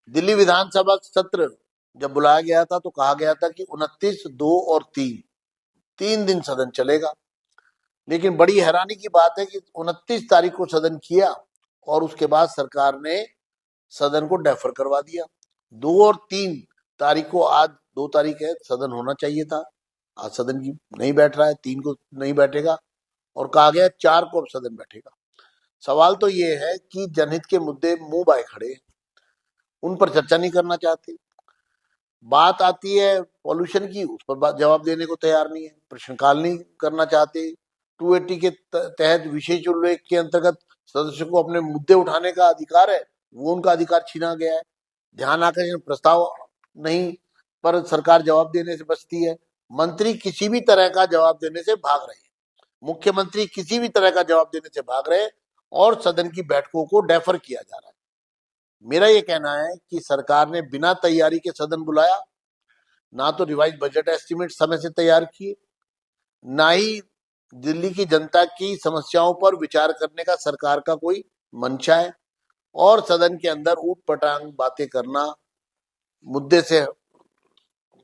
दिल्ली विधानसभा सत्र जब बुलाया गया था तो कहा गया था कि 29, 2 और 3 दिन सदन चलेगा। लेकिन बड़ी हैरानी की बात है कि 29 तारीख को सदन किया और उसके बाद सरकार ने सदन को डेफर करवा दिया। 2 और 3 तारीख को, आज 2 तारीख है, सदन होना चाहिए था। आज सदन की नहीं बैठ रहा है, 3 को नहीं बैठेगा और कहा गया 4 को अब सदन बैठेगा। सवाल तो ये है कि जनहित के मुद्दे मुंह बाय खड़े हैं, उन पर चर्चा नहीं करना चाहते। बात आती है पॉल्यूशन की, उस पर जवाब देने को तैयार नहीं है, प्रश्नकाल नहीं करना चाहते। 280 के तहत विशेष उल्लेख के अंतर्गत सदस्यों को अपने मुद्दे उठाने का अधिकार है, वो उनका अधिकार छीना गया है। ध्यान आकर्षण प्रस्ताव नहीं पर सरकार जवाब देने से बचती है। मंत्री किसी भी तरह का जवाब देने से भाग रहे हैं, मुख्यमंत्री किसी भी तरह का जवाब देने से भाग रहे हैं और सदन की बैठकों को डेफर किया जा रहा है। मेरा ये कहना है कि सरकार ने बिना तैयारी के सदन बुलाया, ना तो रिवाइज बजट एस्टीमेट समय से तैयार किए, ना ही दिल्ली की जनता की समस्याओं पर विचार करने का सरकार का कोई मंशा है, और सदन के अंदर ऊट पटांग बातें करना, मुद्दे से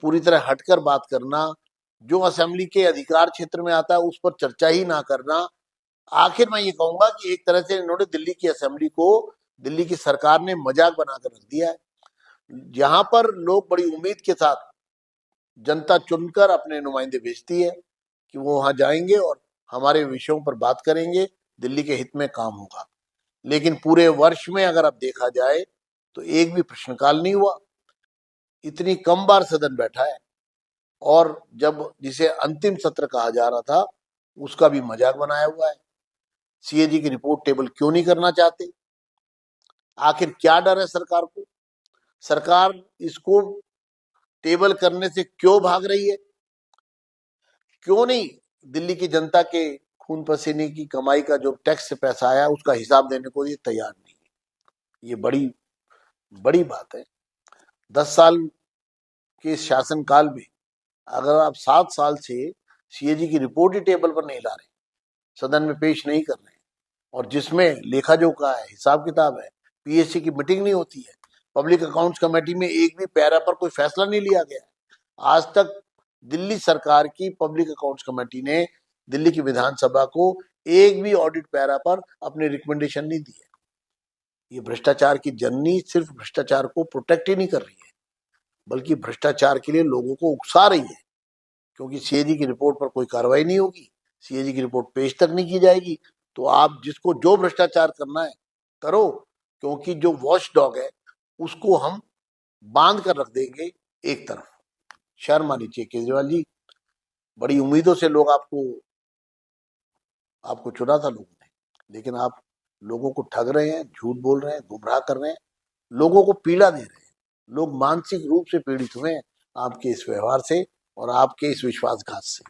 पूरी तरह हटकर बात करना, जो असेंबली के अधिकार क्षेत्र में आता है उस पर चर्चा ही ना करना। आखिर मैं ये कहूंगा कि एक तरह से इन्होंने दिल्ली की असेंबली को, दिल्ली की सरकार ने मजाक बनाकर रख दिया है। जहां पर लोग बड़ी उम्मीद के साथ जनता चुनकर अपने नुमाइंदे भेजती है कि वो वहां जाएंगे और हमारे विषयों पर बात करेंगे, दिल्ली के हित में काम होगा, लेकिन पूरे वर्ष में अगर अब देखा जाए तो एक भी प्रश्नकाल नहीं हुआ। इतनी कम बार सदन बैठा है और जब जिसे अंतिम सत्र कहा जा रहा था उसका भी मजाक बनाया हुआ है। सीएजी की रिपोर्ट टेबल क्यों नहीं करना चाहते? आखिर क्या डर है सरकार को? सरकार इसको टेबल करने से क्यों भाग रही है? क्यों नहीं दिल्ली की जनता के खून पसीने की कमाई का जो टैक्स से पैसा आया उसका हिसाब देने को ये तैयार नहीं है? ये बड़ी बड़ी बात है। 10 साल के शासनकाल में अगर आप 7 साल से सीएजी की रिपोर्ट ही टेबल पर नहीं ला रहे, सदन में पेश नहीं कर रहे, और जिसमें लेखा जोखा है, हिसाब किताब है, पीएससी की मीटिंग नहीं होती है, पब्लिक अकाउंट्स कमेटी में एक भी पैरा पर कोई फैसला नहीं लिया गया है। आज तक दिल्ली सरकार की पब्लिक अकाउंट्स कमेटी ने दिल्ली की विधानसभा को एक भी ऑडिट पैरा पर अपने रिकमेंडेशन नहीं दी है। ये भ्रष्टाचार की जननी सिर्फ भ्रष्टाचार को प्रोटेक्ट ही नहीं कर रही है, बल्कि भ्रष्टाचार के लिए लोगों को उकसा रही है, क्योंकि सीएजी की रिपोर्ट पर कोई कार्रवाई नहीं होगी, सीएजी की रिपोर्ट पेश तक नहीं की जाएगी, तो आप जिसको जो भ्रष्टाचार करना है करो, क्योंकि जो वॉच डॉग है उसको हम बांध कर रख देंगे एक तरफ। शर्म आनी चाहिए केजरीवाल जी। बड़ी उम्मीदों से लोग आपको चुना था लोगों ने, लेकिन आप लोगों को ठग रहे हैं, झूठ बोल रहे हैं, गुमराह कर रहे हैं, लोगों को पीड़ा दे रहे हैं। लोग मानसिक रूप से पीड़ित हुए हैं आपके इस व्यवहार से और आपके इस विश्वासघात से।